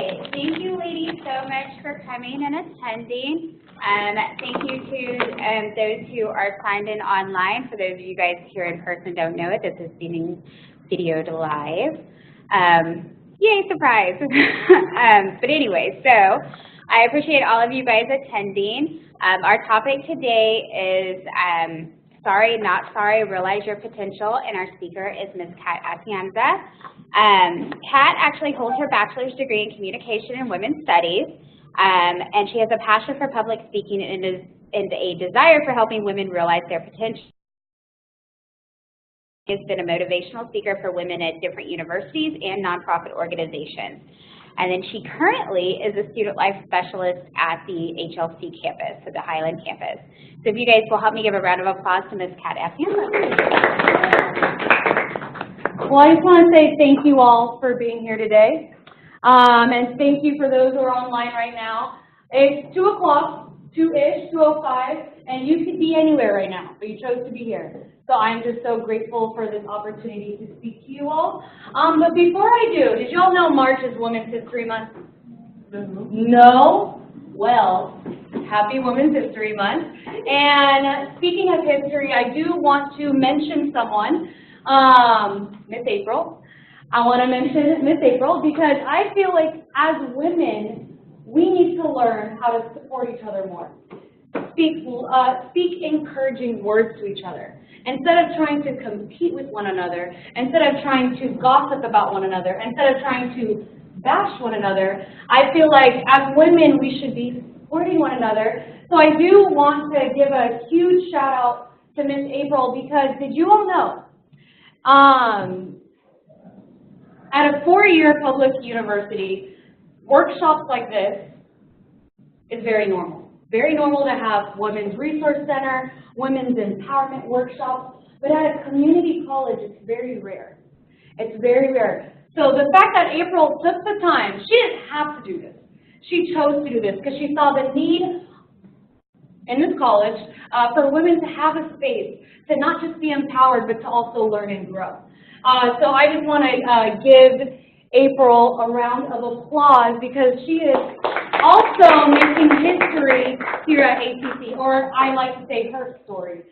right. Thank you, ladies, so much for coming and attending. Thank you to those who are signed in online. For those of you guys here in person don't know it, this is being videoed live. Yay, surprise. But anyway, so I appreciate all of you guys attending. Our topic today is Sorry, Not Sorry, Realize Your Potential, and our speaker is Ms. Kat Atienza. Kat actually holds her bachelor's degree in communication and women's studies, and she has a passion for public speaking and a desire for helping women realize their potential. She has been a motivational speaker for women at different universities and nonprofit organizations. And then she currently is a student life specialist at the HLC campus, at the Highland campus. So if you guys will help me give a round of applause to Ms. Kat Atienza. Well, I just want to say thank you all for being here today. And thank you for those who are online right now. It's 2 o'clock, 2-ish, 2:05, and you could be anywhere right now, but you chose to be here. So I'm just so grateful for this opportunity to speak to you all. But before I do, did you all know March is Women's History Month? No? Well, happy Women's History Month. And speaking of history, I do want to mention someone, Miss April. I want to mention Miss April because I feel like as women, we need to learn how to support each other more. Speak encouraging words to each other. Instead of trying to compete with one another, instead of trying to gossip about one another, instead of trying to bash one another, I feel like as women we should be supporting one another. So I do want to give a huge shout out to Miss April because did you all know, at a 4-year public university, workshops like this is very normal. Very normal to have Women's Resource Center, Women's Empowerment workshops, but at a community college, it's very rare. It's very rare. So the fact that April took the time, she didn't have to do this. She chose to do this because she saw the need in this college for women to have a space to not just be empowered, but to also learn and grow. So I just want to give April a round of applause because she is also making history here at ATC, or I like to say her story.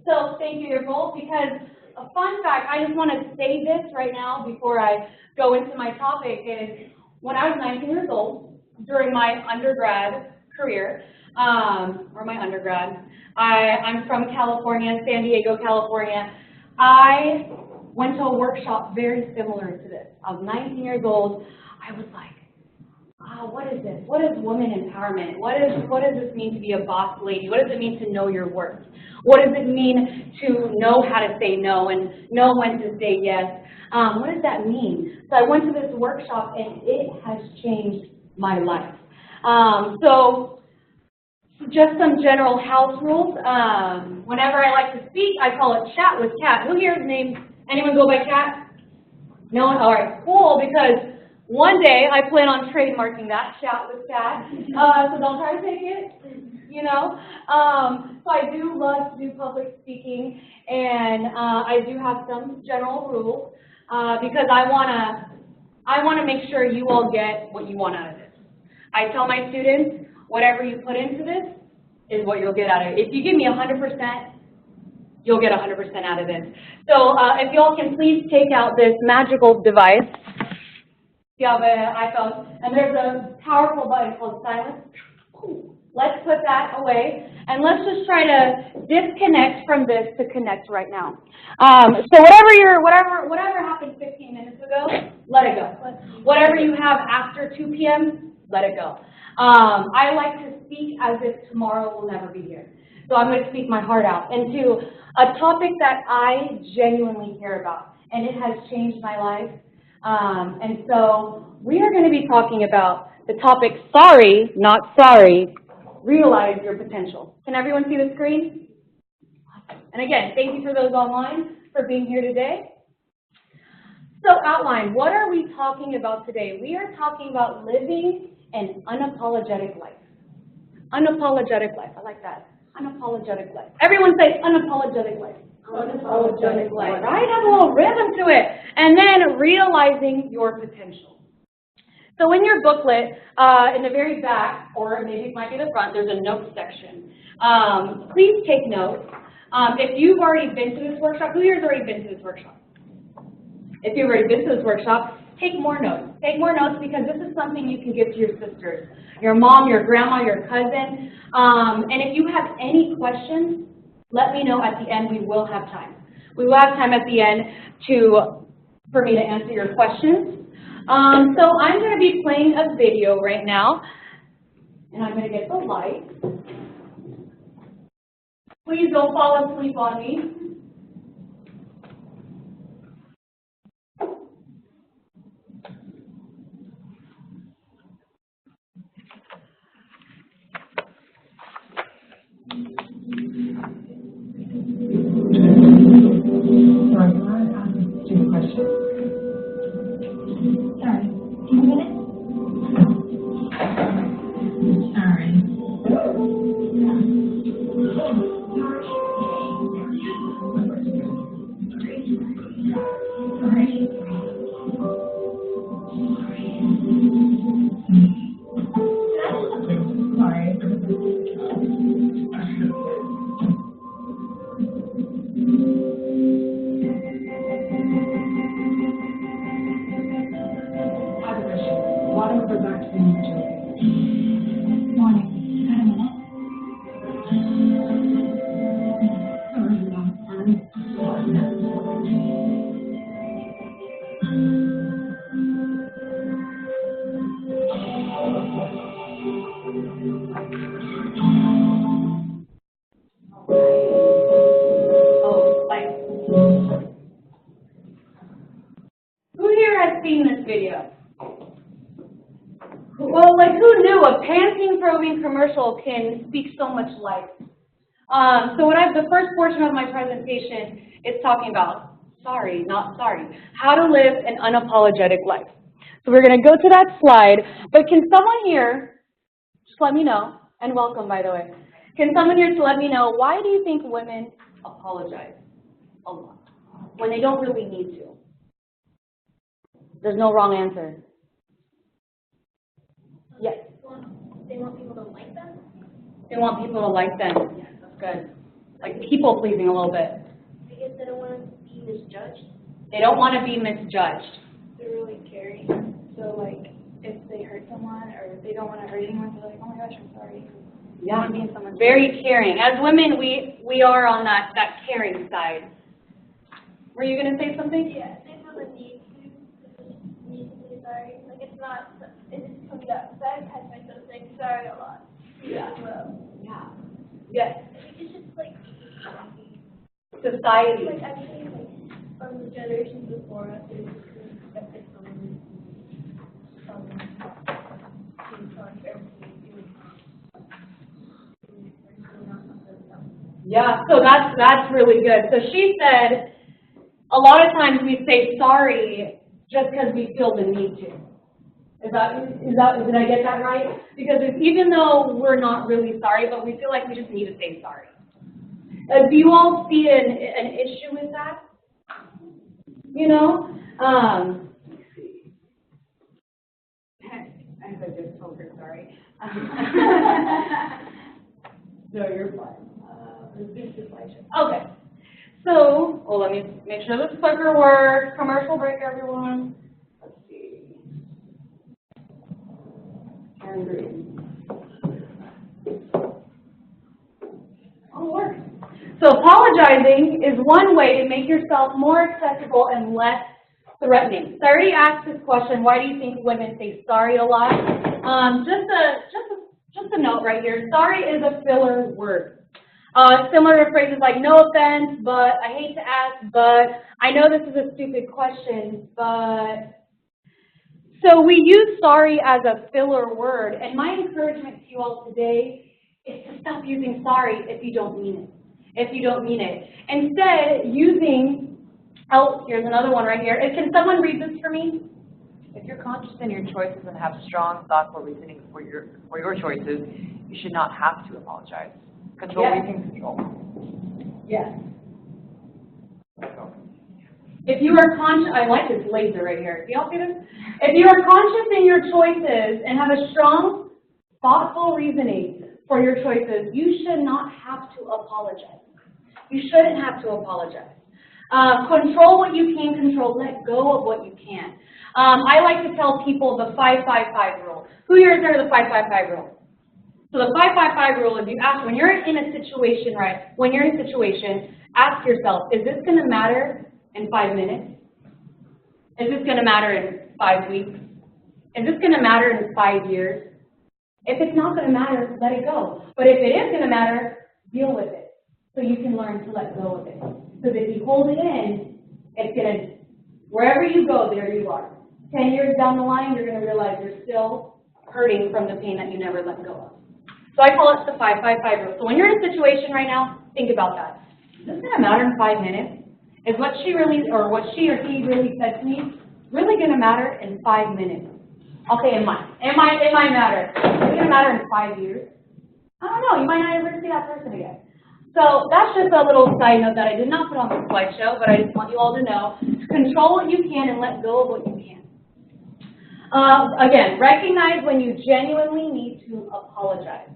So thank you, April, because a fun fact, I just want to say this right now before I go into my topic, is when I was 19 years old, during my undergrad career, or my undergrad, I'm from California, San Diego, California. I went to a workshop very similar to this. I was 19 years old. I was like, what is this? What is woman empowerment? What does this mean to be a boss lady? What does it mean to know your worth? What does it mean to know how to say no and know when to say yes? What does that mean? So I went to this workshop and it has changed my life. So just some general house rules. Whenever I like to speak, I call it Chat with Kat. Who here's name? Anyone go by Kat? No one? All right, cool, because one day I plan on trademarking that, Chat with Kat. So don't try to take it, you know. So I do love to do public speaking, and I do have some general rules because I wanna make sure you all get what you want out of this. I tell my students, whatever you put into this is what you'll get out of it. If you give me 100%, you'll get 100% out of this. So if you all can please take out this magical device. If you have an iPhone, and there's a powerful button called silence. Let's put that away, and let's just try to disconnect from this to connect right now. So whatever happened 15 minutes ago, let it go. Whatever you have after 2 p.m., let it go. I like to speak as if tomorrow will never be here. So I'm going to speak my heart out into a topic that I genuinely care about, and it has changed my life. And so we are going to be talking about the topic, Sorry, Not Sorry, Realize Your Potential. Can everyone see the screen? And again, thank you for those online for being here today. So outline, what are we talking about today? We are talking about living an unapologetic life. Unapologetic life, I like that. Unapologetic life. Everyone say unapologetic life. Unapologetic life, right? Have a little rhythm to it. And then realizing your potential. So in your booklet, in the very back, or maybe it might be the front, there's a notes section. Please take notes. If you've already been to this workshop, who here has already been to this workshop? If you've already been to this workshop, take more notes. Take more notes because this is something you can give to your sisters, your mom, your grandma, your cousin. And if you have any questions, let me know at the end. We will have time. We will have time at the end for me to answer your questions. So I'm going to be playing a video right now, and I'm going to get the light. Please don't fall asleep on me. Sorry, can I ask you a question? Sorry, can you get it? Who here has seen this video? Well, like who knew a panting-probing commercial can speak so much life? So the first portion of my presentation is talking about sorry, not sorry, how to live an unapologetic life. So we're going to go to that slide, but can someone here just let me know, and welcome by the way, can someone here just let me know, why do you think women apologize a lot when they don't really need to? There's no wrong answer. Yes? They want people to like them? They want people to like them. Yes, that's good. Like people pleasing a little bit. I guess they don't want to be misjudged. They don't want to be misjudged. They're really caring. So like if they hurt someone or if they don't want to hurt anyone, they're like, oh my gosh, I'm sorry. Yeah, very caring. As women, we are on that caring side. Were you going to say something? Yeah, they feel the need to say sorry. Like it's just coming up. So I catch myself saying sorry a lot. Yeah. As well. Yeah. Yes. I think it's just like Society. like actually like from the generations before us, there's just really expected from being sorry for everything they do. Yeah, so that's really good. So she said, a lot of times we say sorry just because we feel the need to. Did I get that right? Because even though we're not really sorry, but we feel like we just need to say sorry. Do you all see an issue with that? You know? I just told her sorry. No, you're fine. Okay. So, let me make sure this clicker works. Commercial break, everyone. Let's see. And green. Oh, it works. So apologizing is one way to make yourself more accessible and less threatening. So I already asked this question, why do you think women say sorry a lot? Just a note right here. Sorry is a filler word. Similar to phrases like no offense, but I hate to ask, but I know this is a stupid question, but. So we use sorry as a filler word, and my encouragement to you all today is to stop using sorry if you don't mean it. Instead, using, here's another one right here. Can someone read this for me? If you're conscious in your choices and have strong, thoughtful reasoning for your choices, you should not have to apologize. Control what you can control. Yes. If you are conscious, I like this laser right here. Do y'all see this? If you are conscious in your choices and have a strong, thoughtful reasoning for your choices, you should not have to apologize. You shouldn't have to apologize. Control what you can control. Let go of what you can. I like to tell people the 5-5-5 rule. Who here has heard of the 5-5-5 rule? So the 5-5-5 rule is you ask, when you're in a situation, right, when you're in a situation, ask yourself, is this going to matter in 5 minutes? Is this going to matter in 5 weeks? Is this going to matter in 5 years? If it's not going to matter, let it go. But if it is going to matter, deal with it so you can learn to let go of it. Because if you hold it in, it's going to, wherever you go, there you are. 10 years down the line, you're going to realize you're still hurting from the pain that you never let go of. So I call it the 5-5-5 rule. So when you're in a situation right now, think about that. Is this going to matter in 5 minutes? Is what she really, or what she or he really said to me, really going to matter in 5 minutes? Okay, it might. It might matter. Is it going to matter in 5 years? I don't know. You might not ever see that person again. So that's just a little side note that I did not put on the slideshow, but I just want you all to know. Control what you can and let go of what you can. Again, recognize when you genuinely need to apologize.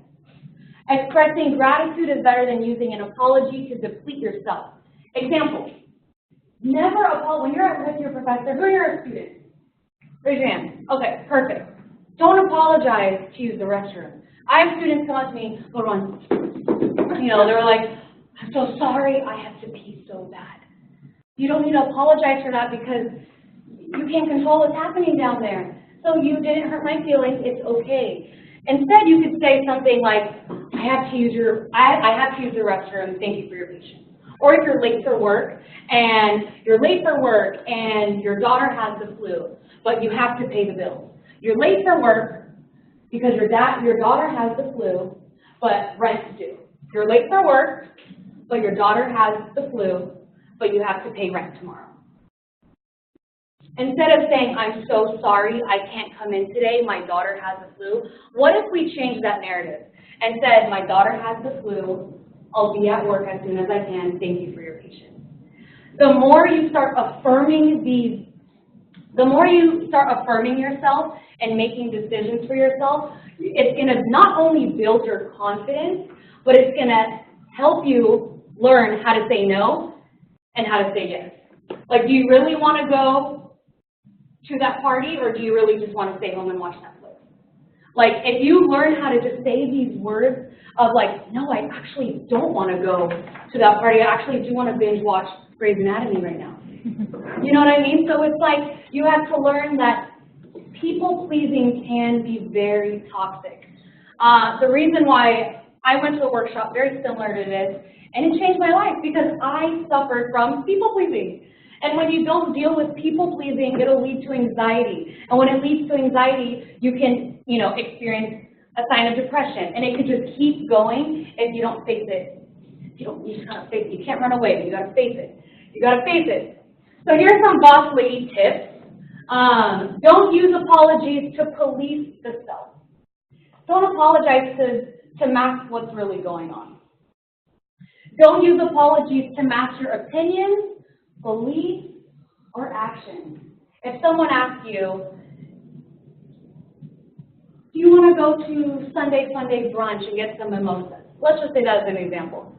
Expressing gratitude is better than using an apology to deplete yourself. Example, never apologize. When you're with your professor, who are your students? Raise your hand. Okay, perfect. Don't apologize to use the restroom. I have students come up to me, hold on. They're like, I'm so sorry, I have to pee so bad. You don't need to apologize for that because you can't control what's happening down there. So you didn't hurt my feelings, it's okay. Instead, you could say something like, I have to use the restroom, thank you for your patience. Or if you're late for work and your daughter has the flu, but you have to pay the bills. You're late for work because your daughter has the flu, but rent's due. You're late for work, but your daughter has the flu, but you have to pay rent tomorrow. Instead of saying, I'm so sorry, I can't come in today, my daughter has the flu, what if we changed that narrative and said, my daughter has the flu, I'll be at work as soon as I can, thank you for your patience. The more you start affirming yourself and making decisions for yourself, it's going to not only build your confidence, but it's going to help you learn how to say no and how to say yes. Like, do you really want to go to that party, or do you really just want to stay home and watch Netflix? Like, if you learn how to just say these words of like, no, I actually don't want to go to that party. I actually do want to binge watch Grey's Anatomy right now. You know what I mean? So it's like you have to learn that people-pleasing can be very toxic. The reason why I went to a workshop very similar to this, and it changed my life because I suffered from people-pleasing. And when you don't deal with people-pleasing, it'll lead to anxiety. And when it leads to anxiety, you can, experience a sign of depression. And it could just keep going if you don't face it. You just gotta face it. You can't run away. You gotta face it. You gotta face it. So here's some boss lady tips. Don't use apologies to police the self. Don't apologize to mask what's really going on. Don't use apologies to mask your opinions, beliefs, or actions. If someone asks you, do you want to go to Sunday Funday brunch and get some mimosas? Let's just say that as an example.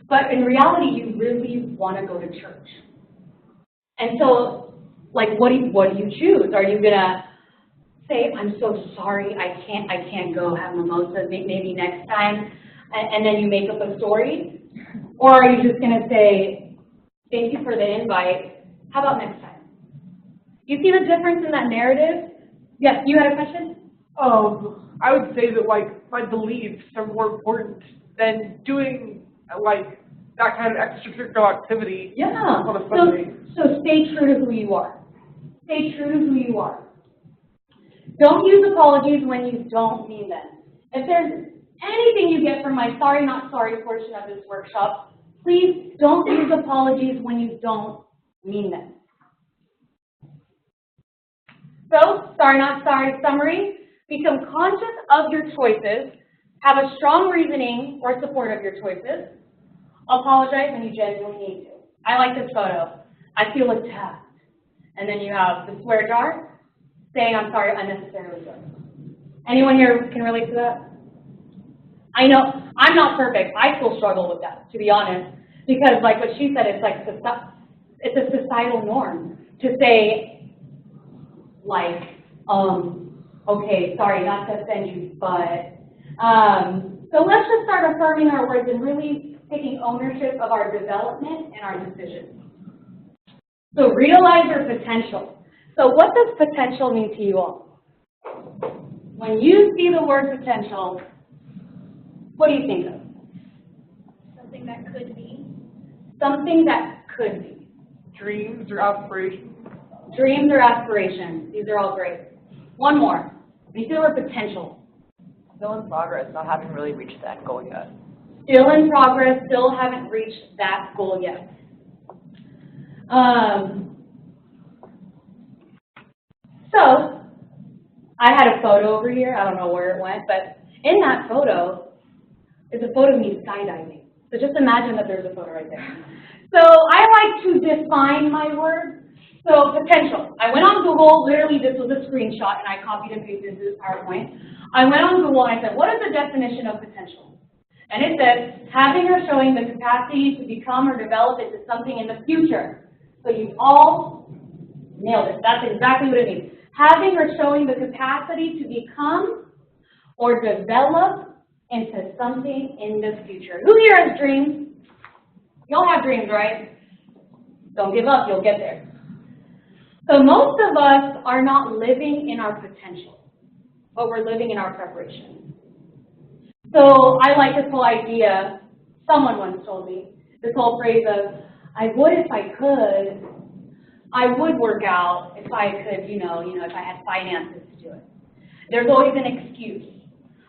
But in reality, you really want to go to church. And so, like, what do you choose? Are you gonna say, I'm so sorry, I can't go have mimosas, maybe next time, and then you make up a story? Or are you just gonna say, thank you for the invite, how about next time? You see the difference in that narrative? Yes, you had a question? I would say that, like, my beliefs are more important than doing, like, that kind of extracurricular activity on a Sunday. So stay true to who you are. Stay true to who you are. Don't use apologies when you don't mean them. If there's anything you get from my sorry, not sorry portion of this workshop, please don't use apologies when you don't mean them. So, sorry, not sorry summary. Become conscious of your choices. Have a strong reasoning or support of your choices. Apologize when you genuinely need to. I like this photo. I feel attacked. And then you have the swear jar, saying I'm sorry, unnecessarily sorry. Anyone here can relate to that? I know, I'm not perfect. I still struggle with that, to be honest, because like what she said, it's like, it's a societal norm to say, like, okay, sorry, not to offend you, but, so let's just start affirming our words and really taking ownership of our development and our decisions. So realize your potential. So what does potential mean to you all? When you see the word potential, what do you think of? Something that could be. Something that could be. Dreams or aspirations. Dreams or aspirations. These are all great. One more. You see the word potential. Still in progress, not having really reached that goal yet. Still in progress, still haven't reached that goal yet. So, I had a photo over here. I don't know where it went, but in that photo is a photo of me skydiving. So just imagine that there's a photo right there. So I like to define my word. So potential. I went on Google, literally this was a screenshot, and I copied and pasted into this PowerPoint. I went on Google and I said, what is the definition of potential? And it says, having or showing the capacity to become or develop into something in the future. So you all nailed it. That's exactly what it means. Having or showing the capacity to become or develop into something in the future. Who here has dreams? You all have dreams, right? Don't give up, you'll get there. So most of us are not living in our potential, but we're living in our preparation. So I like this whole idea, someone once told me, this whole phrase of, I would if I could, I would work out if I could, if I had finances to do it. There's always an excuse.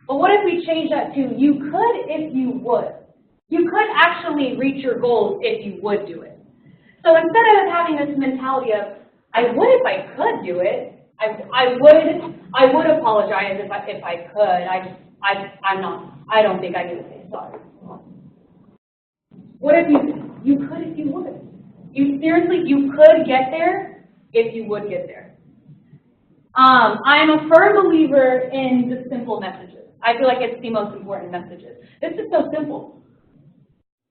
But what if we change that to, you could if you would. You could actually reach your goals if you would do it. So instead of having this mentality of, I would if I could do it, I would apologize if I could. I don't think I can say sorry. What if you could if you would? You could get there if you would get there. I'm a firm believer in the simple messages. I feel like it's the most important messages. This is so simple.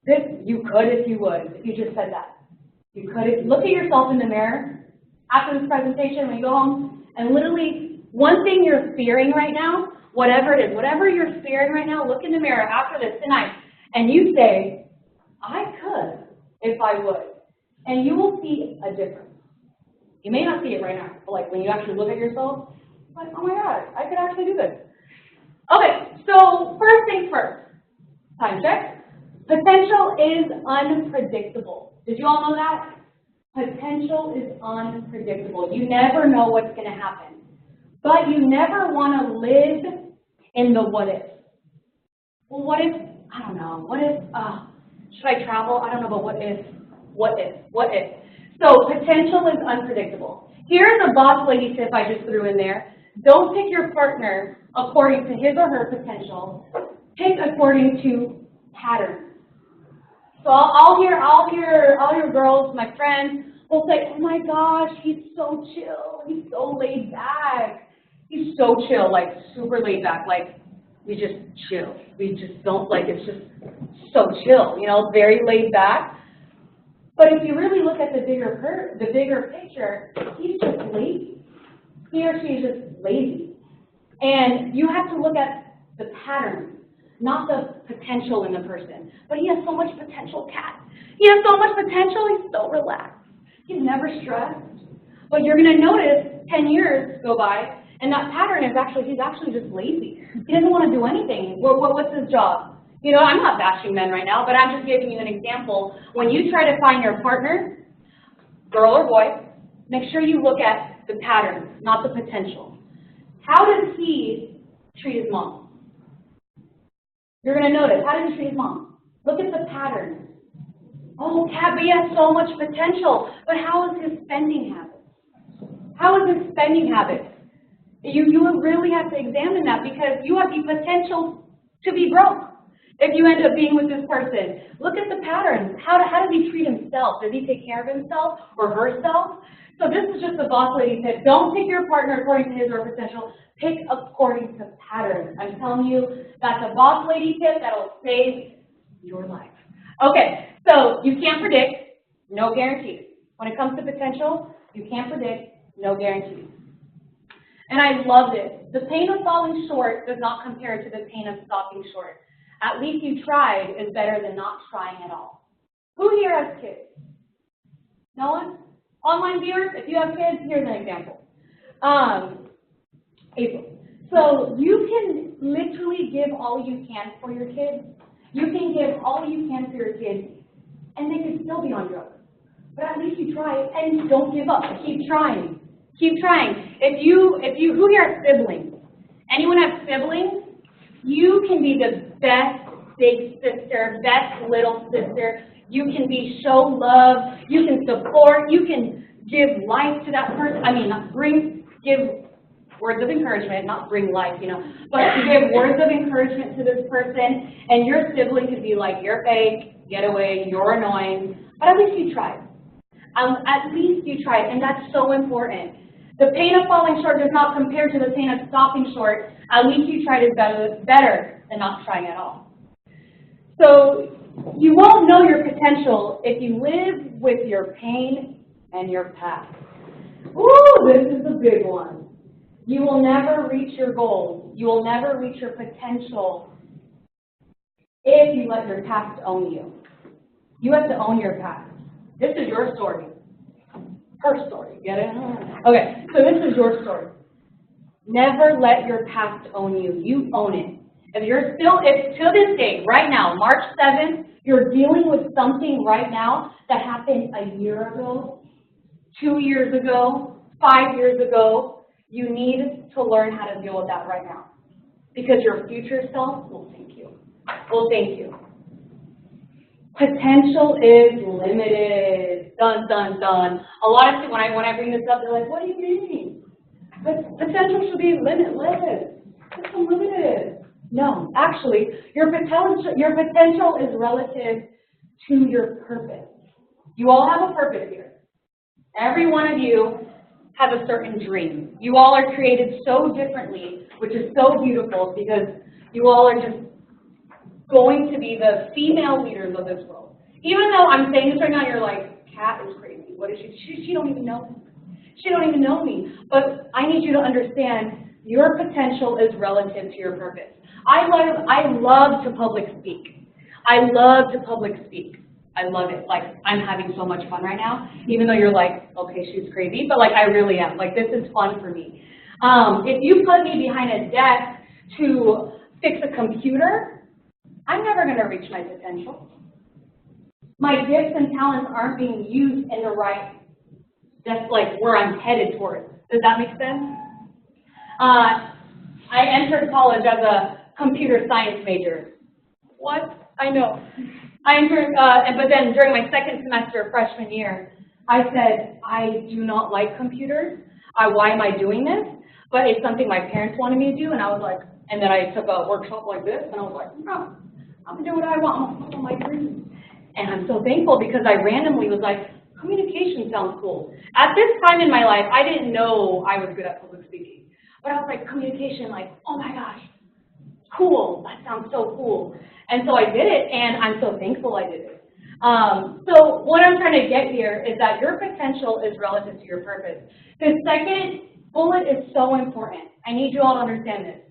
You could if you would, if you just said that. You could, look at yourself in the mirror after this presentation when you go home, and literally one thing you're fearing right now, whatever it is, whatever you're fearing right now, look in the mirror after this tonight, and you say, I could if I would. And you will see a difference. You may not see it right now, but like when you actually look at yourself, like, oh my God, I could actually do this. Okay, so first things first, time check. Potential is unpredictable. Did you all know that? Potential is unpredictable. You never know what's going to happen. But you never want to live in the what if. Well, what if, I don't know, what if, should I travel? I don't know, but what if? So potential is unpredictable. Here's a boss lady tip I just threw in there. Don't pick your partner according to his or her potential. Pick according to patterns. So I'll hear girls, my friends, will say, oh my gosh, he's so chill, he's so laid back. He's so chill, like super laid back, like we just chill. We just don't, like, it's just so chill, very laid back. But if you really look at the bigger picture, he's just lazy. He or she is just lazy. And you have to look at the patterns, not the potential in the person. But he has so much potential, Kat. He has so much potential, he's so relaxed. He's never stressed. But you're going to notice 10 years go by, and that pattern is he's actually just lazy. He doesn't want to do anything. What's his job? I'm not bashing men right now, but I'm just giving you an example. When you try to find your partner, girl or boy, make sure you look at the patterns, not the potential. How does he treat his mom? You're going to notice, how does he treat his mom? Look at the patterns. Oh, Kat, but he has so much potential. But how is his spending habits? How is his spending habits? You really have to examine that, because you have the potential to be broke. if you end up being with this person. Look at the patterns. How does he treat himself? Does he take care of himself or herself? So this is just the boss lady tip. Don't pick your partner according to his or her potential. Pick according to patterns. I'm telling you, that's a boss lady tip that'll save your life. Okay, so you can't predict, no guarantees. When it comes to potential, you can't predict, no guarantees. And I love this. The pain of falling short does not compare to the pain of stopping short. At least you tried is better than not trying at all. Who here has kids? No one? Online viewers, if you have kids, here's an example. April. So you can literally give all you can for your kids. You can give all you can for your kids, and they can still be on drugs. But at least you try, and don't give up. Keep trying. Keep trying. Who here has siblings? Anyone have siblings? You can be the best big sister, best little sister. You can show love. You can support. You can give life to that person. I mean, give words of encouragement, not bring life, but to give words of encouragement to this person. And your sibling could be like, you're fake, get away, you're annoying. But at least you tried. At least you tried, and that's so important. The pain of falling short does not compare to the pain of stopping short. At least you tried is better than not trying at all. So you won't know your potential if you live with your pain and your past. Ooh, this is a big one. You will never reach your goals. You will never reach your potential if you let your past own you. You have to own your past. This is your story. Her story, get it? Okay, so this is your story. Never let your past own you. You own it. If to this day, right now, March 7th, you're dealing with something right now that happened a year ago, 2 years ago, 5 years ago, you need to learn how to deal with that right now. Because your future self will thank you. Will thank you. Potential is limited. Dun, dun, dun. A lot of people, when I bring this up, they're like, what do you mean? Potential should be limitless. It's unlimited. No, actually, your potential is relative to your purpose. You all have a purpose here. Every one of you has a certain dream. You all are created so differently, which is so beautiful because you all are just going to be the female leaders of this world. Even though I'm saying this right now, you're like, Kat is crazy. What is she? She don't even know me. She don't even know me. But I need you to understand your potential is relative to your purpose. I love to public speak. I love to public speak. I love it. Like, I'm having so much fun right now, even though you're like, okay, she's crazy, but like, I really am. Like, this is fun for me. If you put me behind a desk to fix a computer, I'm never going to reach my potential. My gifts and talents aren't being used in the right, that's like where I'm headed towards. Does that make sense? I entered college as a computer science major. What? I know. I entered, but then during my second semester, freshman year, I said, I do not like computers. Why am I doing this? But it's something my parents wanted me to do, and I was like, and then I took a workshop like this, and I was like, no, I'm going to do what I want. I'm going to follow my dreams. And I'm so thankful because I randomly was like, communication sounds cool. At this time in my life, I didn't know I was good at public speaking. But I was like, communication, like, oh my gosh, cool, that sounds so cool. And so I did it, and I'm so thankful I did it. So what I'm trying to get here is that your potential is relative to your purpose. The second bullet is so important. I need you all to understand this.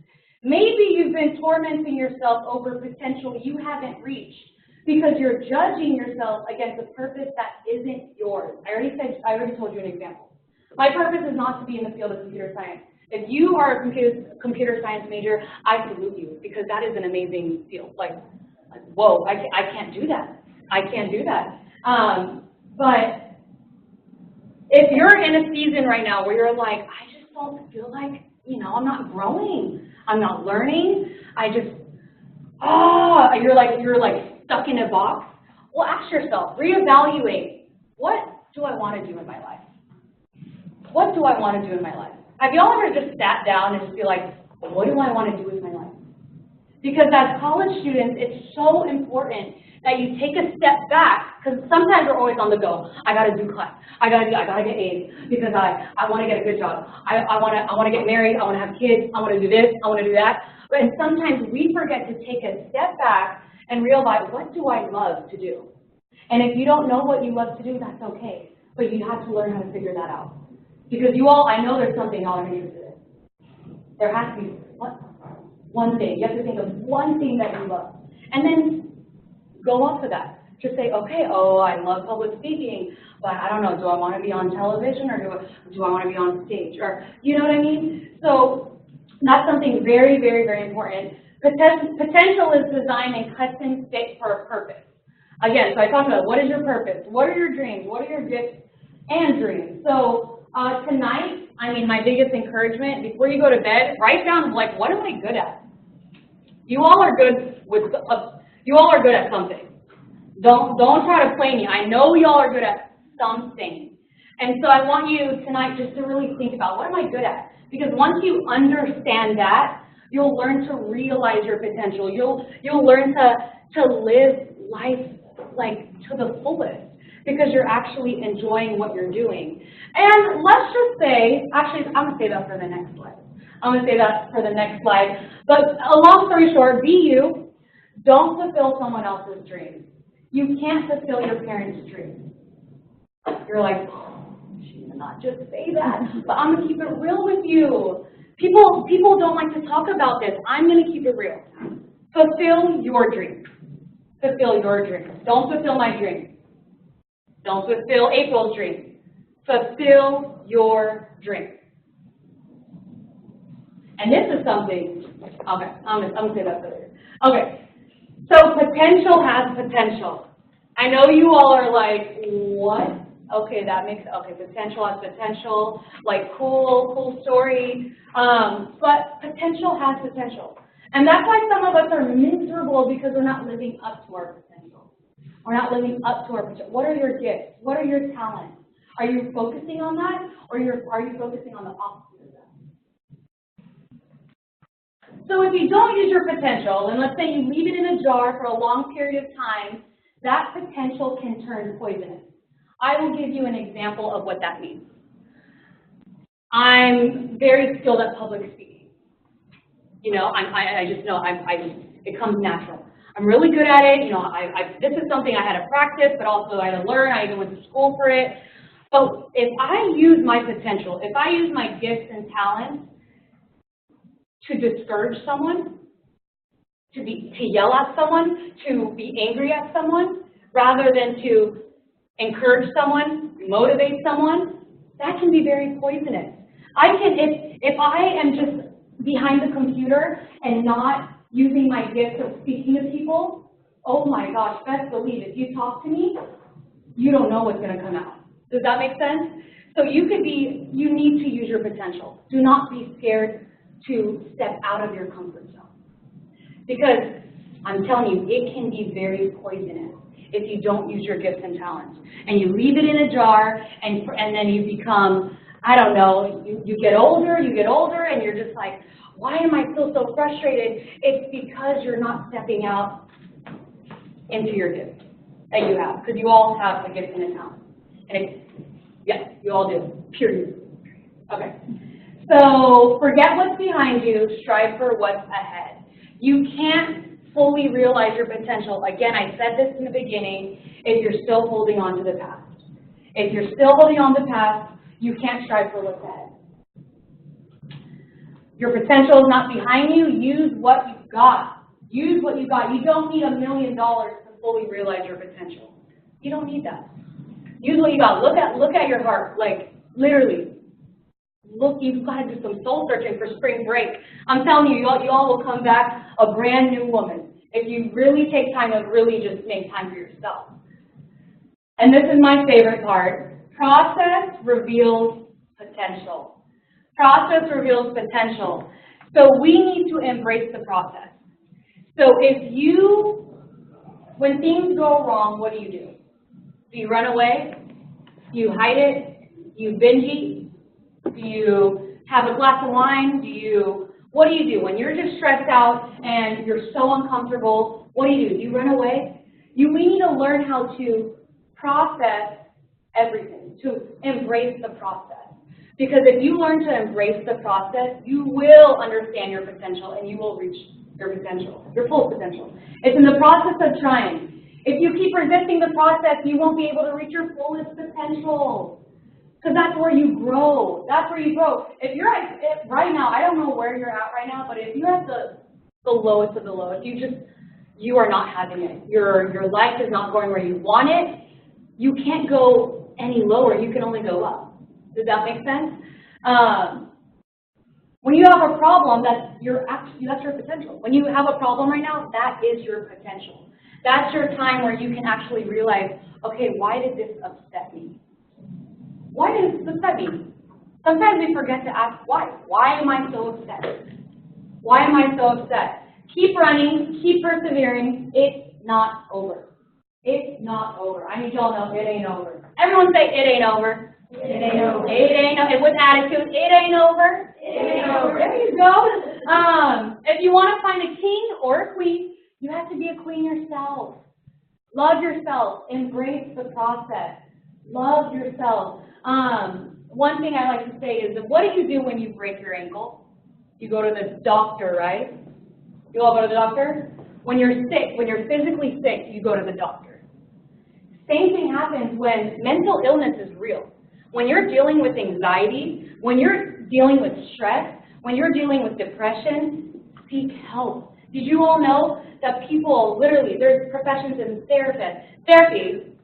Maybe you've been tormenting yourself over potential you haven't reached because you're judging yourself against a purpose that isn't yours. I already told you an example. My purpose is not to be in the field of computer science. If you are a computer science major, I salute you because that is an amazing field. Like whoa, I can't do that. I can't do that. But if you're in a season right now where you're like, I just don't feel like, I'm not growing. I'm not learning. You're like stuck in a box. Well, ask yourself, reevaluate, what do I want to do in my life? What do I want to do in my life? Have y'all ever just sat down and just be like, what do I want to do with my life? Because as college students, it's so important that you take a step back, because sometimes we're always on the go. I gotta do class. I gotta get A's because I want to get a good job. I want to get married. I want to have kids. I want to do this. I want to do that. And sometimes we forget to take a step back and realize, what do I love to do? And if you don't know what you love to do, that's okay. But you have to learn how to figure that out. Because you all, I know there's something y'all are interested in. There has to be one thing. You have to think of one thing that you love. And then go off of that. Just say, okay, I love public speaking, but I don't know, do I want to be on television or do I want to be on stage? Or, you know what I mean? So that's something very, very, very important. Potential is designed and custom fit for a purpose. Again, so I talked about what is your purpose? What are your dreams? What are your gifts and dreams? So tonight, my biggest encouragement, before you go to bed, write down, what am I good at? You all are good at something. Don't try to play me. I know y'all are good at something. And so I want you tonight just to really think about, what am I good at? Because once you understand that, you'll learn to realize your potential. You'll learn to live life to the fullest, because you're actually enjoying what you're doing. And let's just say, actually, I'm going to say that for the next slide. But a long story short, be you. Don't fulfill someone else's dreams. You can't fulfill your parents' dreams. You're like, she did not just say that, but I'm going to keep it real with you. People don't like to talk about this. I'm going to keep it real. Fulfill your dreams. Fulfill your dreams. Don't fulfill my dream. Don't fulfill April's dream. Fulfill your dream. And this is something, okay, I'm going to say that later. Okay, so potential has potential. I know you all are like, what? Okay, potential has potential, cool story. But potential has potential. And that's why some of us are miserable, because we're not living up to our potential. We're not living up to our potential. What are your gifts? What are your talents? Are you focusing on that, or are you focusing on the opposite of that? So if you don't use your potential, and let's say you leave it in a jar for a long period of time, that potential can turn poisonous. I will give you an example of what that means. I'm very skilled at public speaking. It comes natural. I'm really good at it. This is something I had to practice, but also I had to learn. I even went to school for it. But if I use my potential, if I use my gifts and talents to discourage someone, to yell at someone, to be angry at someone, rather than to encourage someone, motivate someone, that can be very poisonous. If I am just behind the computer and not using my gift of speaking to people, oh my gosh, best believe if you talk to me, you don't know what's going to come out. Does that make sense? So you need to use your potential. Do not be scared to step out of your comfort zone. Because I'm telling you, it can be very poisonous if you don't use your gifts and talents. And you leave it in a jar, and then you become, I don't know, you get older, and you're just like, why am I still so frustrated? It's because you're not stepping out into your gift that you have. Because you all have a gift and a talent. And yes, you all do, period. Okay. So forget what's behind you, strive for what's ahead. You can't fully realize your potential. Again, I said this in the beginning, if you're still holding on to the past. If you're still holding on to the past, you can't strive for what's ahead. Your potential is not behind you. Use what you've got. Use what you've got. You don't need $1 million to fully realize your potential. You don't need that. Use what you got. Look at your heart, literally. Look, you've got to do some soul searching for spring break. I'm telling you, you all will come back a brand new woman if you really take time to really just make time for yourself. And this is my favorite part. Process reveals potential. Process reveals potential. So we need to embrace the process. So when things go wrong, what do? Do you run away? Do you hide it? Do you binge eat? Do you have a glass of wine? What do you do? When you're just stressed out and you're so uncomfortable, what do? You run away? We need to learn how to process everything, to embrace the process. Because if you learn to embrace the process, you will understand your potential and you will reach your potential, your full potential. It's in the process of trying. If you keep resisting the process, you won't be able to reach your fullest potential. Because that's where you grow. That's where you grow. If you're at, right now, I don't know where you're at right now, but if you're at the lowest of the lowest, you are not having it. Your life is not going where you want it. You can't go any lower. You can only go up. Does that make sense? When you have a problem, that's your potential. When you have a problem right now, that is your potential. That's your time where you can actually realize, okay, why did this upset me? Why did this upset me? Sometimes we forget to ask why. Why am I so upset? Why am I so upset? Keep running, keep persevering. It's not over. It's not over. I need y'all to know it ain't over. Everyone say it ain't over. It ain't over. It ain't over. With attitude, it ain't over. It ain't over. There you go. If you want to find a king or a queen, you have to be a queen yourself. Love yourself. Embrace the process. Love yourself. One thing I like to say is, what do you do when you break your ankle? You go to the doctor, right? You all go to the doctor? When you're sick, when you're physically sick, you go to the doctor. Same thing happens when mental illness is real. When you're dealing with anxiety, when you're dealing with stress, when you're dealing with depression, seek help. Did you all know that people, literally, there's professions in therapy,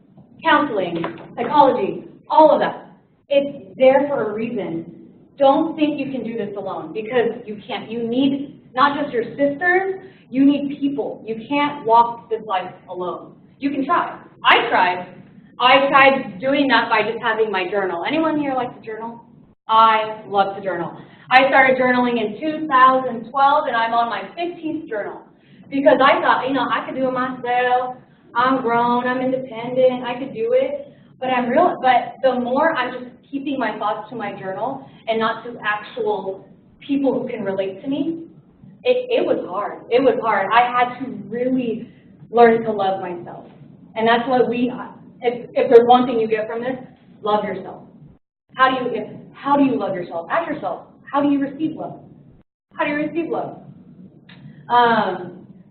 counseling, psychology, all of that. It's there for a reason. Don't think you can do this alone, because you can't. You need not just your sisters, you need people. You can't walk this life alone. You can try. I tried doing that by just having my journal. Anyone here like to journal? I love to journal. I started journaling in 2012, and I'm on my 15th journal. Because I thought, I could do it myself. I'm grown, I'm independent, I could do it. But the more I'm just keeping my thoughts to my journal and not to actual people who can relate to me, it was hard. It was hard. I had to really learn to love myself. And that's what if there's one thing you get from this, love yourself. How do you love yourself? Ask yourself, how do you receive love? How do you receive love?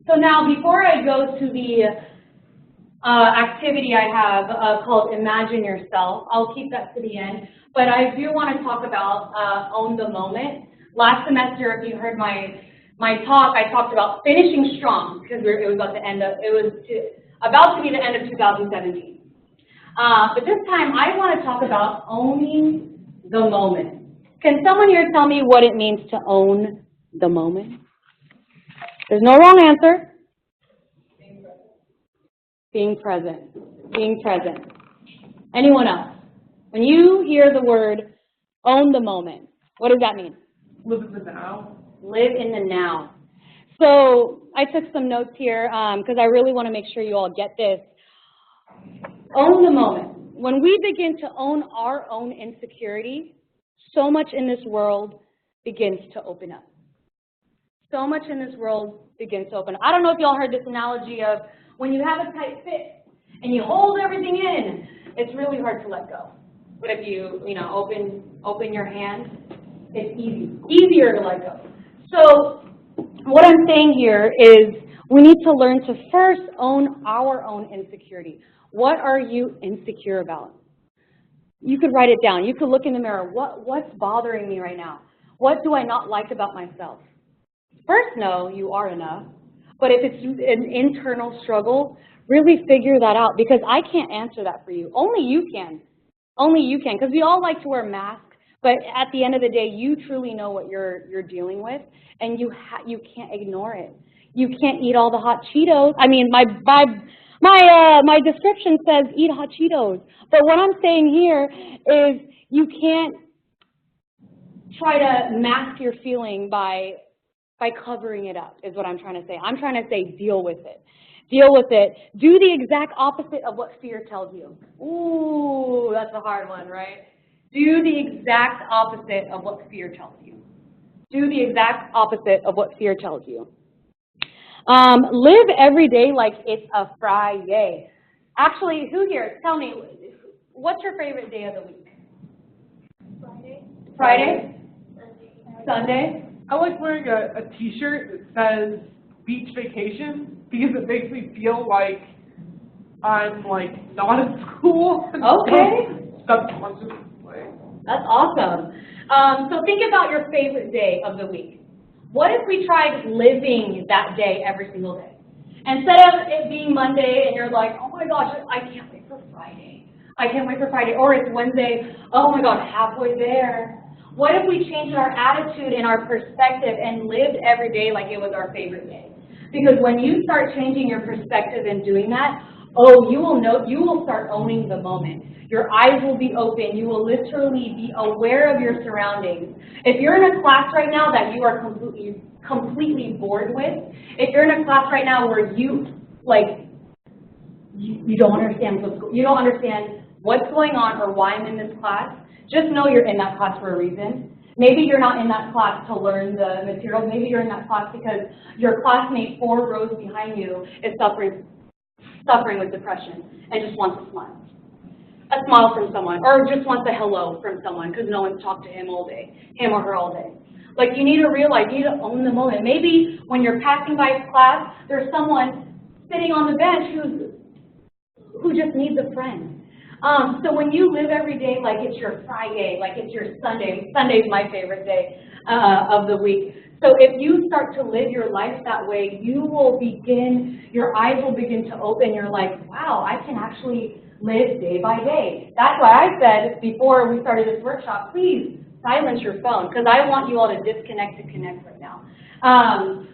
So now, before I go to the activity I have called Imagine Yourself, I'll keep that to the end, but I do want to talk about Own the Moment. Last semester, if you heard my talk, I talked about finishing strong, because it was about to be the end of 2017. But this time, I want to talk about owning the moment. Can someone here tell me what it means to own the moment? There's no wrong answer. Being present. Being present. Anyone else? When you hear the word own the moment, what does that mean? Live in the now. Live in the now. So I took some notes here because I really want to make sure you all get this. Own the moment. When we begin to own our own insecurity, so much in this world begins to open up. So much in this world begins to open up. I don't know if you all heard this analogy of when you have a tight fit and you hold everything in, it's really hard to let go. But if you open your hand, it's easier to let go. So what I'm saying here is we need to learn to first own our own insecurity. What are you insecure about? You could write it down. You could look in the mirror. What's bothering me right now? What do I not like about myself? First, know you are enough. But if it's an internal struggle, really figure that out, because I can't answer that for you. Only you can. Only you can, because we all like to wear masks, but at the end of the day, you truly know what you're dealing with, and you can't ignore it. You can't eat all the Hot Cheetos. I mean, my description says eat Hot Cheetos, but what I'm saying here is you can't try to mask your feeling by covering it up, is what I'm trying to say. I'm trying to say deal with it. Deal with it. Do the exact opposite of what fear tells you. Ooh, that's a hard one, right? Do the exact opposite of what fear tells you. Do the exact opposite of what fear tells you. Live every day like it's a Friday. Actually, who here, tell me, what's your favorite day of the week? Friday. Friday? Sunday. Sunday? I like wearing a t-shirt that says beach vacation because it makes me feel like I'm like not in school. Okay. Subconsciously. That's awesome. So think about your favorite day of the week. What if we tried living that day every single day? Instead of it being Monday and you're like, oh my gosh, I can't wait for Friday. I can't wait for Friday. Or it's Wednesday, oh my God, halfway there. What if we changed our attitude and our perspective and lived every day like it was our favorite day? Because when you start changing your perspective and doing that, oh, you will start owning the moment. Your eyes will be open. You will literally be aware of your surroundings. If you're in a class right now that you are completely bored with, if you're in a class right now where you don't understand what's going on or why I'm in this class, just know you're in that class for a reason. Maybe you're not in that class to learn the material. Maybe you're in that class because your classmate 4 rows behind you is suffering with depression and just wants a smile from someone, or just wants a hello from someone because no one's talked to him all day, him or her all day. Like, you need to realize, you need to own the moment. Maybe when you're passing by class, there's someone sitting on the bench who just needs a friend. So when you live every day like it's your Friday, like it's your Sunday, Sunday's my favorite day of the week. So if you start to live your life that way, your eyes will begin to open. You're like, wow, I can actually live day by day. That's why I said before we started this workshop, please silence your phone, because I want you all to disconnect to connect right now.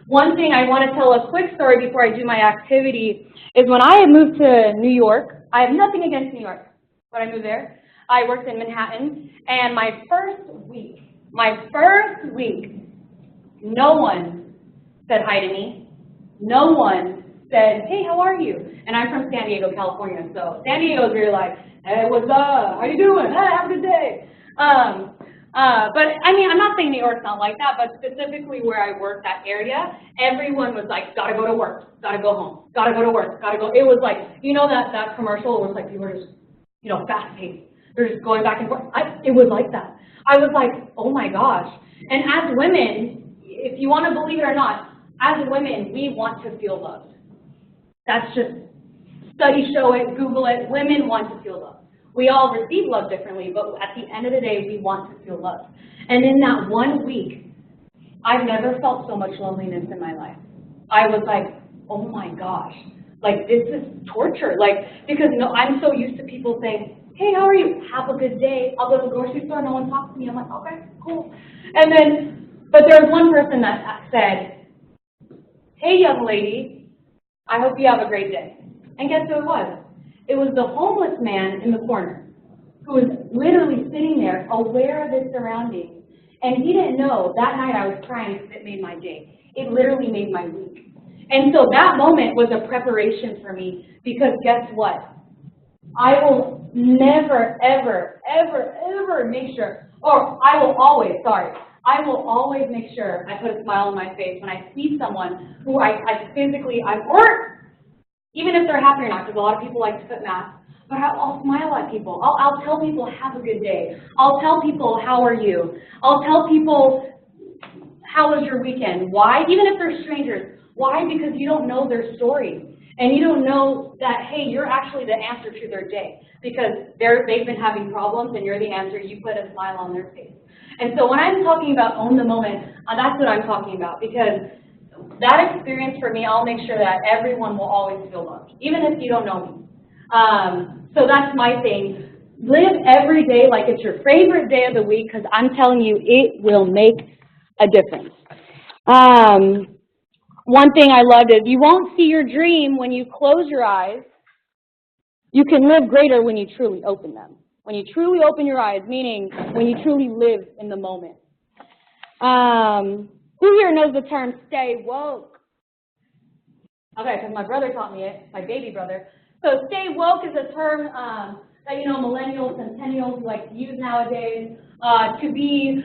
One thing I want to tell a quick story before I do my activity is when I moved to New York. I have nothing against New York. When I moved there, I worked in Manhattan, and my first week, no one said hi to me. No one said, hey, how are you? And I'm from San Diego, California, so San Diego's really like, hey, what's up? How you doing? Hey, have a good day. But I mean, I'm not saying New York's not like that, but specifically where I work, that area, everyone was like, gotta go to work, gotta go home, gotta go to work, gotta go. It was like, you know that commercial where it's like people are just, fast-paced. They're just going back and forth. It was like that. I was like, oh my gosh. And as women, if you want to believe it or not, as women, we want to feel loved. That's just, studies show it, Google it, women want to feel loved. We all receive love differently, but at the end of the day, we want to feel loved. And in that 1 week, I've never felt so much loneliness in my life. I was like, oh my gosh, like this is torture. Like, because I'm so used to people saying, hey, how are you? Have a good day. I'll go to the grocery store, no one talks to me. I'm like, okay, cool. And then, but there was one person that said, hey, young lady, I hope you have a great day. And guess who it was? It was the homeless man in the corner who was literally sitting there aware of his surroundings. And he didn't know that night I was crying because it made my day. It literally made my week. And so that moment was a preparation for me, because guess what? I will never, ever, ever, ever make sure, or I will always make sure I put a smile on my face when I see someone who I physically, or even if they're happy or not, because a lot of people like to put masks, but I'll smile at people. I'll tell people, have a good day. I'll tell people, how are you? I'll tell people, how was your weekend? Why? Even if they're strangers. Why? Because you don't know their story. And you don't know that, hey, you're actually the answer to their day. Because they've been having problems and you're the answer. You put a smile on their face. And so when I'm talking about own the moment, that's what I'm talking about. Because that experience for me, I'll make sure that everyone will always feel loved, even if you don't know me. So that's my thing. Live every day like it's your favorite day of the week, because I'm telling you, it will make a difference. One thing I loved is you won't see your dream when you close your eyes. You can live greater when you truly open them. When you truly open your eyes, meaning when you truly live in the moment. Who here knows the term stay woke? Okay, because my brother taught me it, my baby brother. So stay woke is a term that, millennials, centennials like to use nowadays to be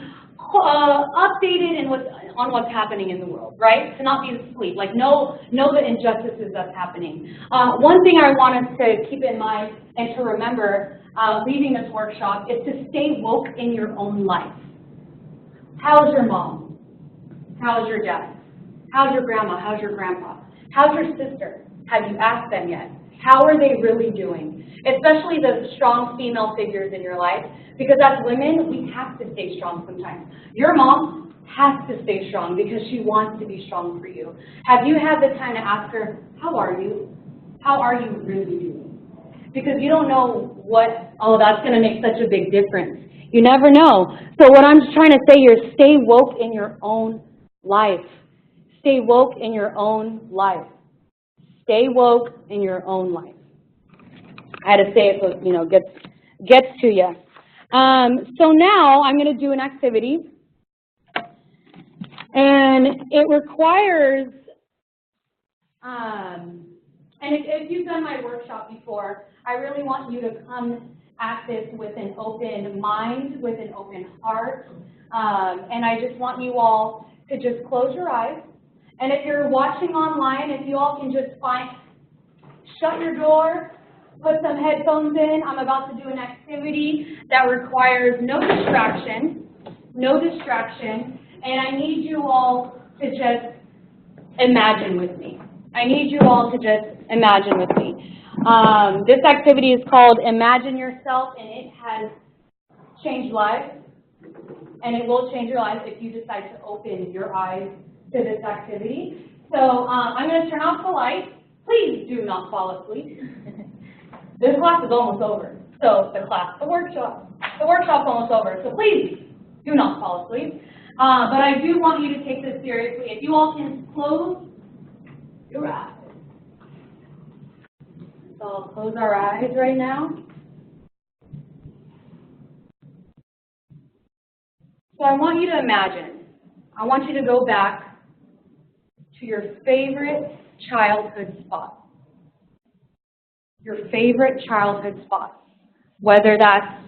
updated on what's happening in the world, right? To not be asleep, like know the injustices that's happening. One thing I want us to keep in mind and to remember leaving this workshop is to stay woke in your own life. How's your mom? How's your dad? How's your grandma? How's your grandpa? How's your sister? Have you asked them yet? How are they really doing? Especially the strong female figures in your life, because as women, we have to stay strong sometimes. Your mom has to stay strong because she wants to be strong for you. Have you had the time to ask her, how are you? How are you really doing? Because you don't know that's going to make such a big difference. You never know. So what I'm just trying to say here is stay woke in your own life. Stay woke in your own life. Stay woke in your own life. I had to say it so gets to you. So now I'm going to do an activity, and it requires. And if you've done my workshop before, I really want you to come at this with an open mind, with an open heart, and I just want you all to just close your eyes. And if you're watching online, if you all can just shut your door, put some headphones in. I'm about to do an activity that requires no distraction, and I need you all to just imagine with me. This activity is called Imagine Yourself, and it has changed lives, and it will change your life if you decide to open your eyes to this activity. So I'm going to turn off the light. Please do not fall asleep. This class is almost over. So the workshop's almost over. So please do not fall asleep. But I do want you to take this seriously. If you all can close your eyes. So I'll close our eyes right now. So I want you to imagine. I want you to go back to your favorite childhood spot. Your favorite childhood spot. Whether that's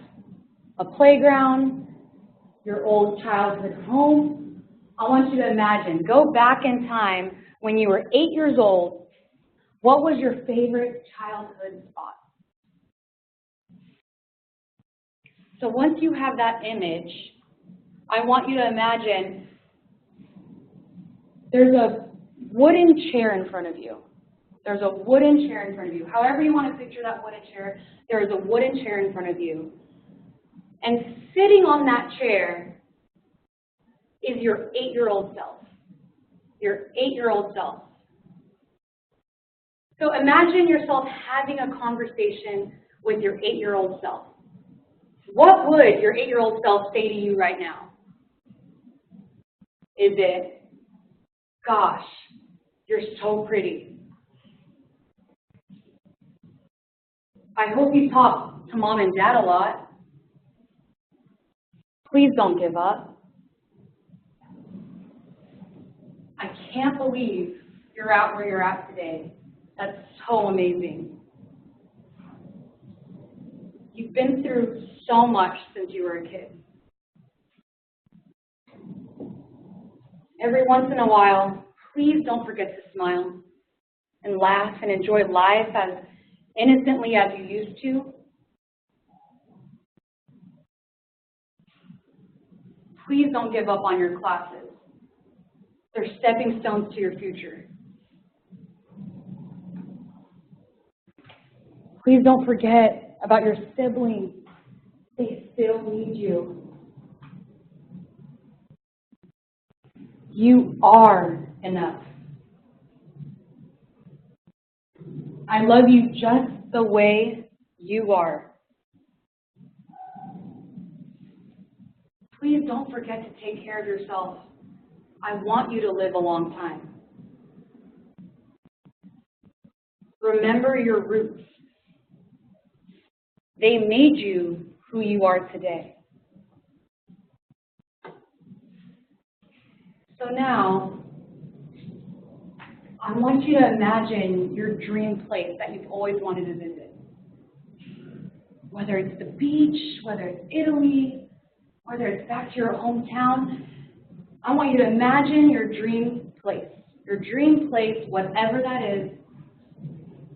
a playground, your old childhood home. I want you to imagine. Go back in time when you were 8 years old. What was your favorite childhood spot? So once you have that image, I want you to imagine there's a wooden chair in front of you. There's a wooden chair in front of you. However you want to picture that wooden chair, there is a wooden chair in front of you. And sitting on that chair is your 8-year-old self. Your 8-year-old self. So imagine yourself having a conversation with your 8-year-old self. What would your 8-year-old self say to you right now? Is it, gosh, you're so pretty. I hope you talk to mom and dad a lot. Please don't give up. I can't believe you're out where you're at today. That's so amazing. You've been through so much since you were a kid. Every once in a while, please don't forget to smile and laugh and enjoy life as innocently as you used to. Please don't give up on your classes. They're stepping stones to your future. Please don't forget about your siblings. They still need you. You are enough. I love you just the way you are. Please don't forget to take care of yourself. I want you to live a long time. Remember your roots. They made you who you are today. So now, I want you to imagine your dream place that you've always wanted to visit. Whether it's the beach, whether it's Italy, whether it's back to your hometown, I want you to imagine your dream place. Your dream place, whatever that is,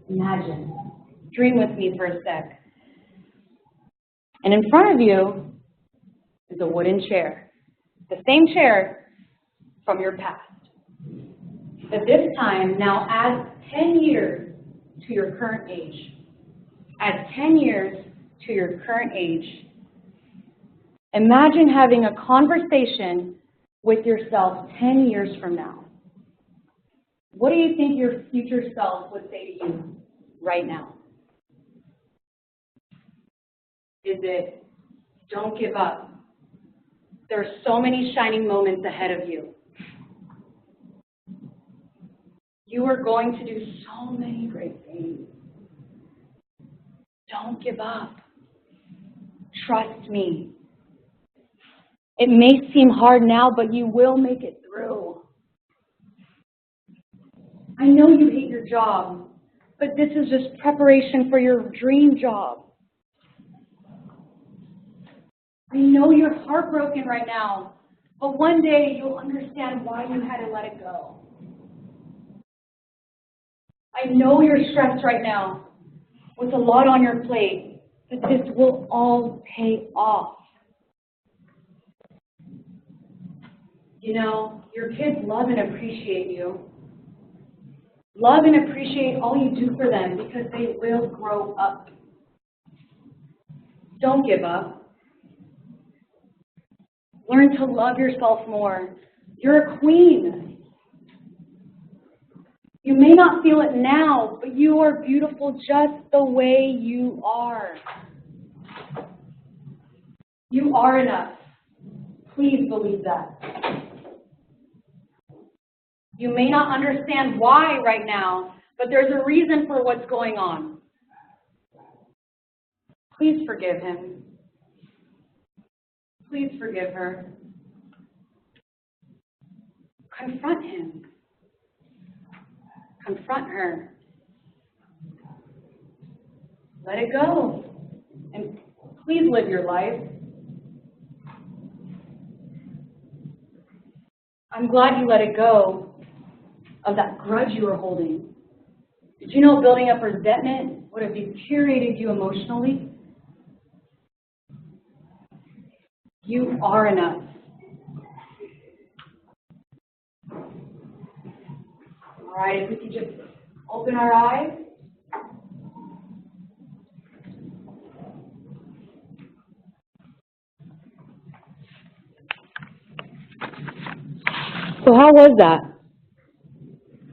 imagine. Dream with me for a sec. And in front of you is a wooden chair. The same chair from your past. But this time, now add 10 years to your current age. Add 10 years to your current age. Imagine having a conversation with yourself 10 years from now. What do you think your future self would say to you right now? Is it, don't give up. There are so many shining moments ahead of you. You are going to do so many great things. Don't give up. Trust me. It may seem hard now, but you will make it through. I know you hate your job, but this is just preparation for your dream job. I know you're heartbroken right now, but one day you'll understand why you had to let it go. I know you're stressed right now with a lot on your plate, but this will all pay off. You know, your kids love and appreciate you. Love and appreciate all you do for them because they will grow up. Don't give up. Learn to love yourself more. You're a queen. You may not feel it now, but you are beautiful just the way you are. You are enough. Please believe that. You may not understand why right now, but there's a reason for what's going on. Please forgive him. Please forgive her. Confront him. Confront her. Let it go. And please live your life. I'm glad you let it go of that grudge you were holding. Did you know building up resentment would have deteriorated you emotionally? You are enough. All right, if we could just open our eyes. So how was that?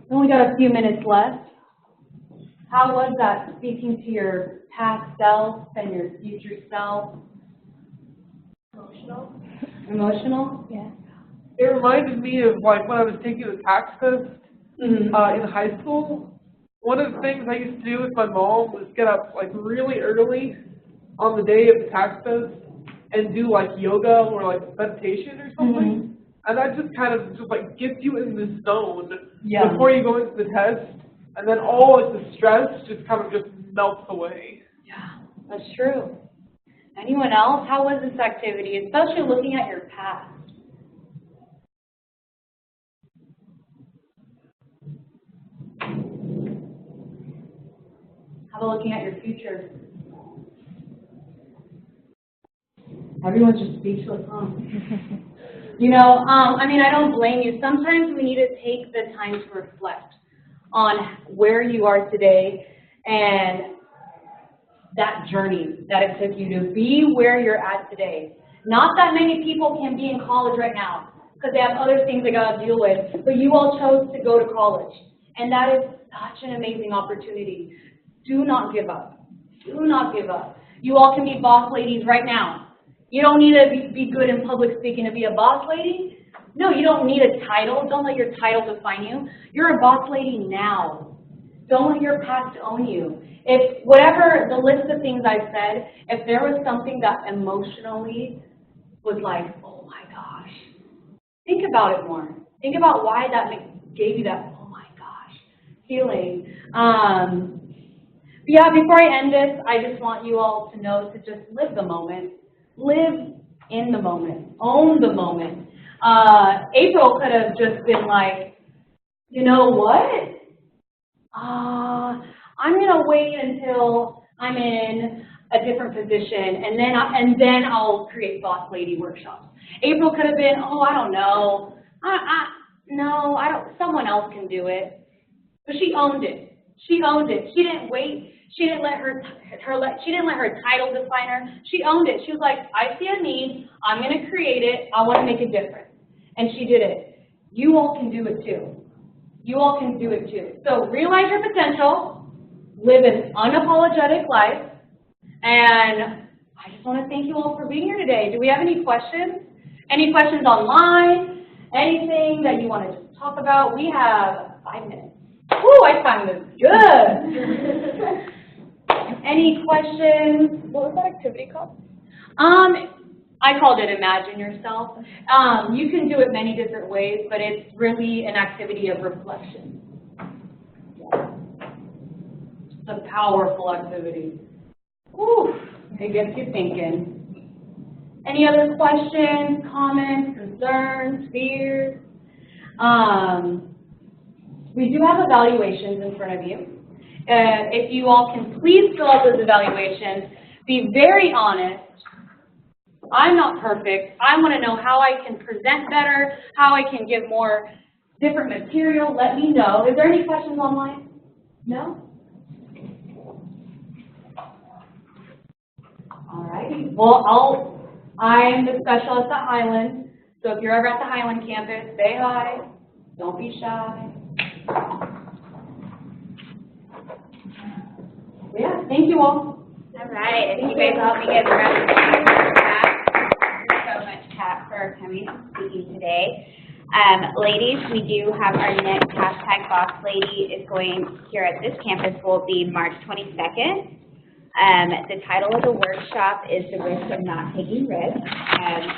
We only got a few minutes left. How was that speaking to your past self and your future self? Emotional. Emotional? Yeah. It reminded me of like when I was taking the tax test in high school. One of the things I used to do with my mom was get up like really early on the day of the tax test and do like yoga or like meditation or something. And that just kind of just like gets you in this zone before you go into the test, and then all like the stress just kind of just melts away. Yeah, that's true. Anyone else? How was this activity, especially looking at your past? How about looking at your future? Everyone's just speechless, huh? You know, I don't blame you. Sometimes we need to take the time to reflect on where you are today and that journey that it took you to be where you're at today. Not that many people can be in college right now because they have other things they got to deal with, but you all chose to go to college. And that is such an amazing opportunity. Do not give up. Do not give up. You all can be boss ladies right now. You don't need to be good in public speaking to be a boss lady. No, you don't need a title. Don't let your title define you. You're a boss lady now. Don't let your past own you. If whatever the list of things I said, if there was something that emotionally was like, oh my gosh, think about it more. Think about why that gave you that, oh my gosh, feeling. Yeah, before I end this, I just want you all to know to just live the moment. Live in the moment, own the moment. April could have just been like, you know what? I'm gonna wait until I'm in a different position, and then I'll create Boss Lady workshops. April could have been, oh, I don't know, no, I don't. Someone else can do it. But she owned it. She owned it. She didn't wait. She didn't let her title define her. She owned it. She was like, I see a need. I'm gonna create it. I want to make a difference, and she did it. You all can do it too. You all can do it too. So realize your potential, live an unapologetic life, and I just want to thank you all for being here today. Do we have any questions? Any questions online? Anything that you want to just talk about? We have 5 minutes. Woo, I find this good. Any questions? What was that activity called? I called it Imagine Yourself. You can do it many different ways, but it's really an activity of reflection. It's a powerful activity. Whew, it gets you thinking. Any other questions, comments, concerns, fears? We do have evaluations in front of you. If you all can please fill out those evaluations, be very honest. I'm not perfect. I want to know how I can present better, how I can give more different material. Let me know. Is there any questions online? No? All righty. Well, I'm the specialist at Highland, so if you're ever at the Highland campus, say hi. Don't be shy. Yeah, thank you all. All right, if you guys all begin the rest of the class, thank you so much, Kat, for coming and speaking today. Ladies, we do have our next hashtag Boss Lady is going here at this campus will be March 22nd. The title of the workshop is The Risk of Not Taking Risks.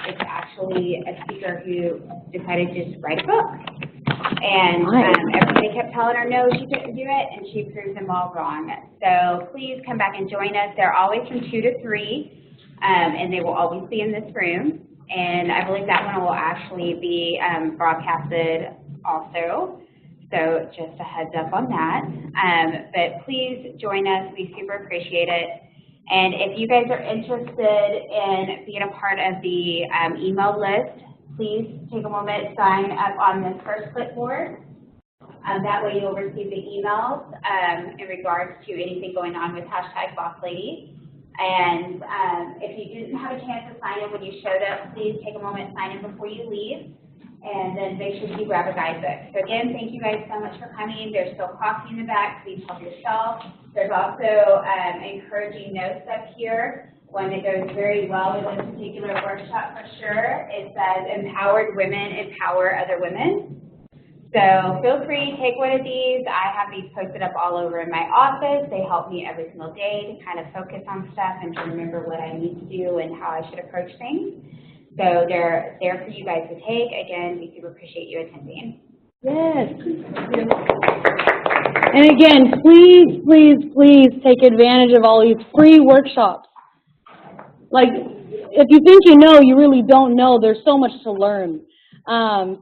It's actually a speaker who decided to just write a book. And everybody kept telling her, no, she couldn't do it, and she proved them all wrong. So please come back and join us. They're always from 2 to 3, and they will always be in this room. And I believe that one will actually be broadcasted also. So just a heads up on that. But please join us. We super appreciate it. And if you guys are interested in being a part of the email list, please take a moment, sign up on this first clipboard. That way you'll receive the emails in regards to anything going on with hashtag Boss Lady. And if you didn't have a chance to sign in when you showed up, please take a moment, sign in before you leave. And then make sure you grab a guidebook. So again, thank you guys so much for coming. There's still coffee in the back, please help yourself. There's also encouraging notes up here. One that goes very well with this particular workshop for sure. It says, empowered women empower other women. So feel free, take one of these. I have these posted up all over in my office. They help me every single day to kind of focus on stuff and to remember what I need to do and how I should approach things. So they're there for you guys to take. Again, we super appreciate you attending. Yes. And again, please, please, please take advantage of all these free workshops. Like, if you think you know, you really don't know. There's so much to learn.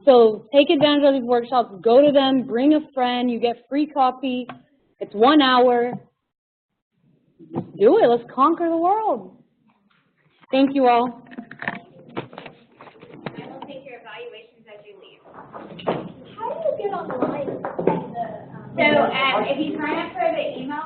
So take advantage of these workshops. Go to them. Bring a friend. You get free coffee. It's 1 hour. Let's do it. Let's conquer the world. Thank you all. I will take your evaluations as you leave. How do you get online? So if you sign up for the email